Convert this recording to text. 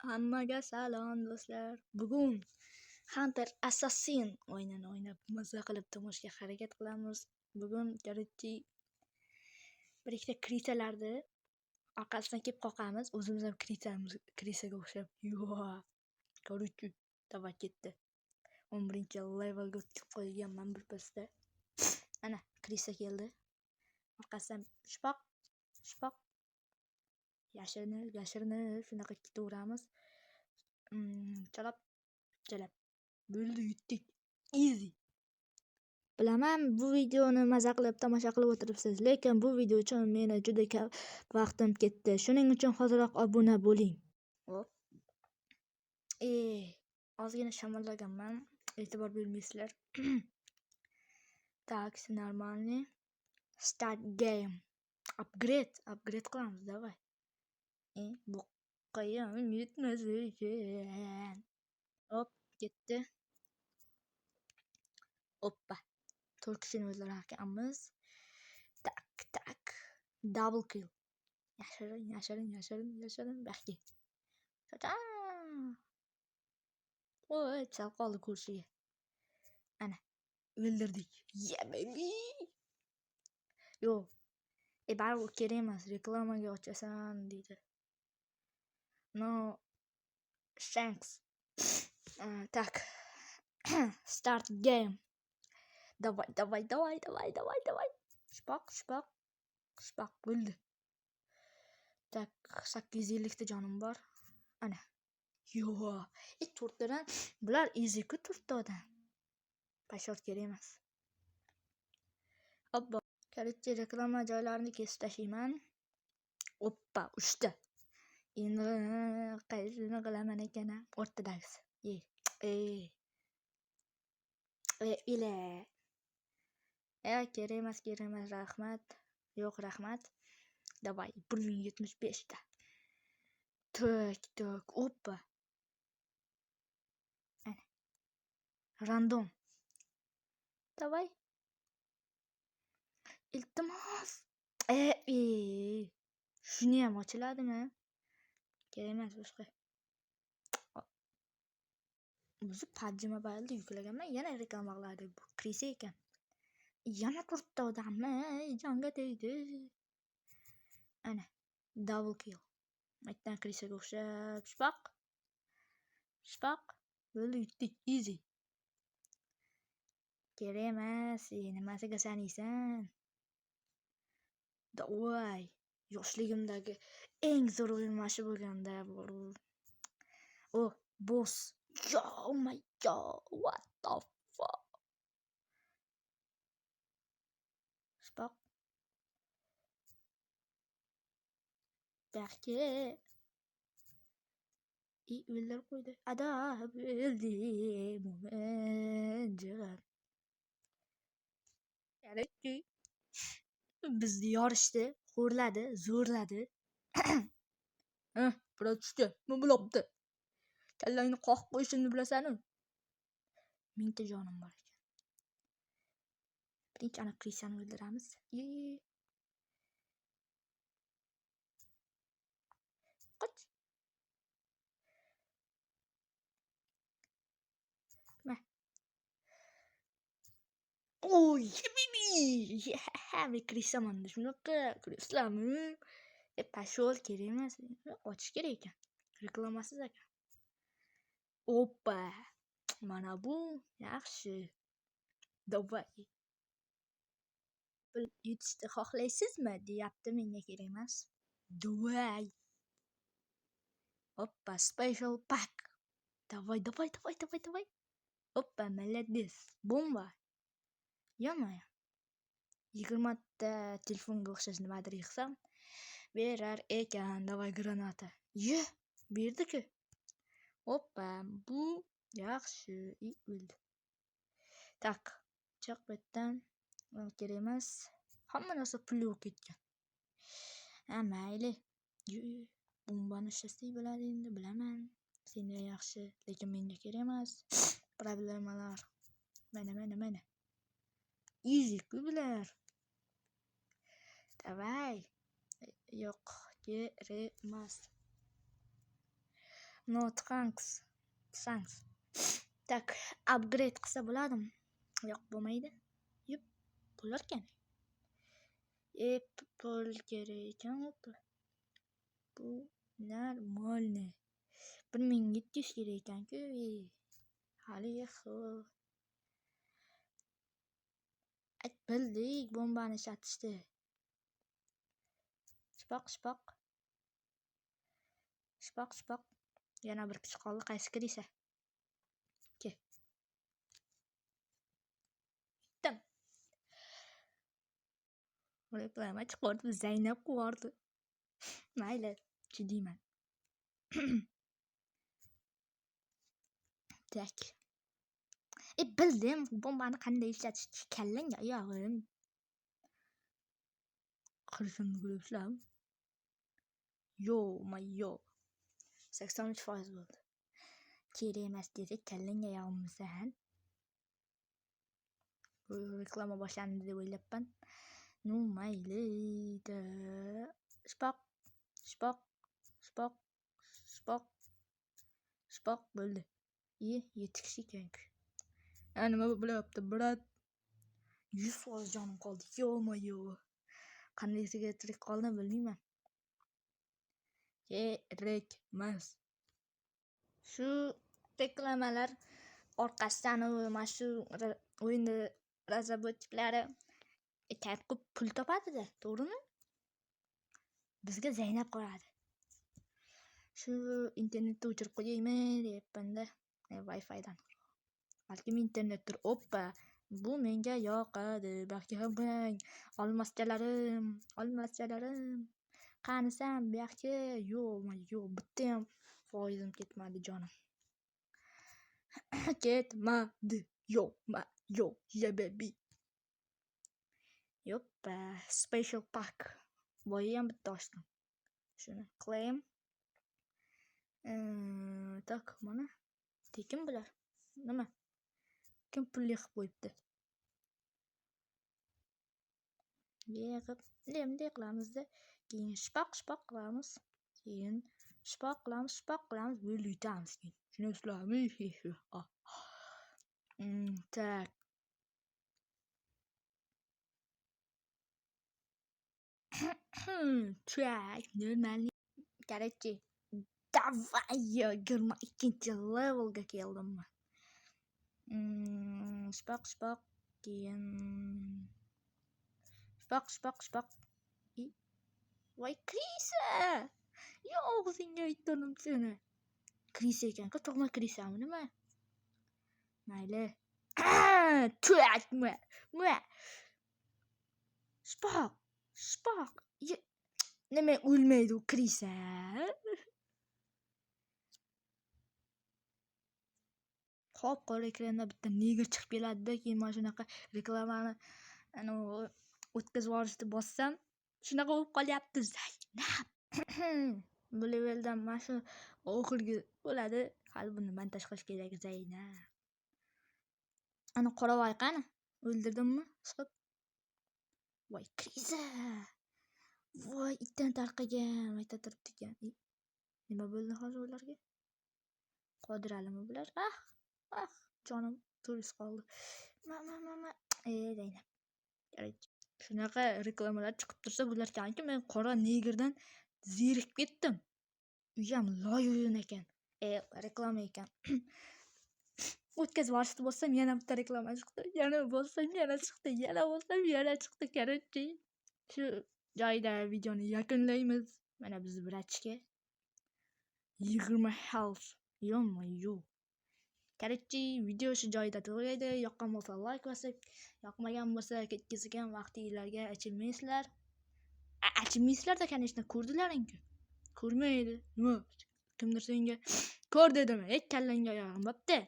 Hammaga salom do'stlar. Bugun Hunter Assassin o'yinini o'ynab maza qilib tomoshaga harakat qilamiz. Bugun короче bir ikkita krisalarni orqasidan kelib qoqamiz. O'zimiz ham krisaga o'xshab. Короче, davay ketdi. 11-levelga o'tib qo'yganman bir pasda. Ana, krisa keldi. Orqasidan shpoq. Yashirinib shunaqa ketaveramiz. Chalab. Bo'ldi, yutdik. Easy. Bilaman, bu videoni maza qilib tomosha qilib o'tiribsiz, lekin bu video uchun meni juda ko'p vaqtim ketdi. Shuning uchun hoziroq obuna bo'ling. Hop. Ozgina shamallaganman. E'tibor bermaysizlar. Так, все нормально. Start game. Upgrade qilamiz, davay. Bu qayam yetmas ekan. Hop, ketdi. Hoppa. 4 kishini o'ldiramiz. Tak. Double kill. Yashirin. Baxti. Oy, sal qoldi ko'rshiga. Ana, o'ldirdik. Yeah, baby. Yo. Baribir kerak emas, reklamaga ochasan deydi. No thanks. Так. Start game. Давай. Shpoq bo'ldi. Так, 850 ta jonim bor. Ana. Yo, 4 tadan bular easy ku 4 tadan. Pashort kerak emas. Hoppa. Короче, reklama joylarini kesib tashlayman. Hoppa, 3 ta. Endi qaysini qilaman ekan? O'rtadagisi. Ila. Kerak emas, rahmat. Yo'q, rahmat. Davay, 1075 ta. Tak, hoppa. Ana. Random. Davay. Iltimos. Shuni ham ochiladimi? Kerak emas boshqa. O'zi PUBG Mobile'da yuklaganman, yana reklama qiladi. Bu krisa ekan. Yana 4 ta odammi? Jonga tegdi. Ana, double kill. Aytdan krisaga o'xshab. Shpoq. Bo'ldi, yutdik. Easy. Kerak emas, nimasiga saniysan? Davay. Yoshligimdagi eng zo'r o'yin mashi bo'lganda bu. Oh, boss. Oh my god, what the fuck? Shpoq. Baxti. O'ldirib qo'ydi. Adab o'ldi. Mo'minjon. Qarangki. Bizni yorishdi, xo'rladi, zo'rladi. Biroz tushdi. Nima bo'libdi? Kallangni qoqib qo'yishimni bilasan-ku. 1000 ta jonim bor ekan. Birinchi ana krisani o'ldiramiz. Qoch. Oy, baby. Men krisaman. Shunaqa krislami? Pashol kerak emas. Ochish kerak ekan. Reklamasiz ekan. Hoppa. Mana bu yaxshi. Davay. Yutishni xohlaysizmi? Deyapti, menga kerak emas. Davay. Hoppa, special pack. Davay. Hoppa, молодец. Bomba. Yana 20 ta telefonga o'xshash nimadir yig'sam berar ekan. Davay, granata. Berdi-ku. Hoppa, bu yaxshi. O'ldi. Tak, chiq bu yerdan. Kerak emas. Hamma narsa pul ketgan. Mayli. Bombani ishlasak bo'ladi endi, bilaman. Senga yaxshi, lekin menga kerak emas. Problemalar. Mana. Easy ku bular. Davay. Yo'q, kerak emas. No thanks. Tak, upgrade qilsa bo'ladimi? Yo'q, bo'lmaydi. Yup, bo'larkan. Pul kerak ekan. Bu normalni. 1700 kerak ekan-ku. Hali xo'p. Bildik bombani ishlatishdi. Shpoq. Yana bir kishi qoldi. Qaysi kirisa? Ke. Tam. Reklama chiqardi. Zaynab qo'rdi. Mayli, chidiyman. Tak. Bildim bombani qanday ishlatish. Kallang oyog'im. Qirishimni ko'ribsizlarmi? Yo. 83% bo'ldi. Kerak emas desak, kallang oyog'imizdan. Bu reklama boshlandi deb o'ylabman. No, mayli. Shpoq bo'ldi. 7 kishi ekan-ku. Nima bo'lyapti, brat? 100% jonim qoldi. Yo. Qandaysiga tirik qoldim bilmayman. Kerak emas. Shu reklamalar orqasidan mana shu o'yinda razraботчиклari katta pul topadi-da, to'g'rimi? Bizga Zaynab qoladi. Shu internetni o'chirib qo'yaymi deyapman-da. Wi-Fi'dan. Balkim internetdir. Oppa, bu menga yoqadi. Bakang, olmaschalarim. Qanisam, bu yoqqa. Yo'q, bitta ham foizim ketmadi, jonim. Ketmadi. Yo'q, baby. Yoppa, special pack. Boya ham bitta ochdim. Shuni claim. Tak, mana. Tekin bular. Nima? Kim pulli qilib qo'yibdi? Bunday qilamiz-da. Keyin shpoq qilamiz. Keyin shpoq qilamiz. Bo'lib yutamiz keyin. Tushunasizlarmi? Tak. Так, normalniy. Короче, давай, 22 levelga keldimmi? Shpoq. Keyin shpoq. Voy, Krisa! Yo'q, senga aytdim seni. Krisa ekan-ku, to'g'ri Krisami nima? Mayli. Tak, Shpoq. Nima o'lmaydi u Krisa? Hop, qora ekranda bitta neger chiqib keladi-da, keyin mana shunaqa reklamani o'tkazib yuborishni bossam, shunaqa bo'lib qolyapti. Zaynab. Bu leveldan mana shu oxirgi bo'ladi. Hali buni montaj qilish kerak, Zaynab. Ana qoravoy qani? O'ldirdimmi? Chiqib. Voy, Krisa. Voy, itdan tarqagan, ayta turibdi ekan. Nima bo'ldi hozir ularga? Qodiralimi bular? Jonim turist qoldi. Zaynab. Shunaqa reklamalar chiqib tursa bularkanki, men qora negerdan zerikib ketdim. Uyam loyun ekan. Reklama ekan. O'tkazib yuborishni bo'lsam, yana bitta reklama chiqdi. Yana bo'lsam, yana chiqdi. Yana bo'lsam, yana chiqdi. Короче, shu joyda videoni yakunlaymiz. Mana biz bratishga 20 health. Yo'q. Короче, video shu joyda tugaydi. Yoqqan bo'lsa like bosib, yoqmagan bo'lsa ketkizgan vaqtingizlarga achinmaysizlar. Achinmaysizlar-da, конечно, ko'rdilaring-ku. Ko'rmaydi. Nima? Kimdir senga ko'r dedimi? Kallangga oyog'im bo'pti.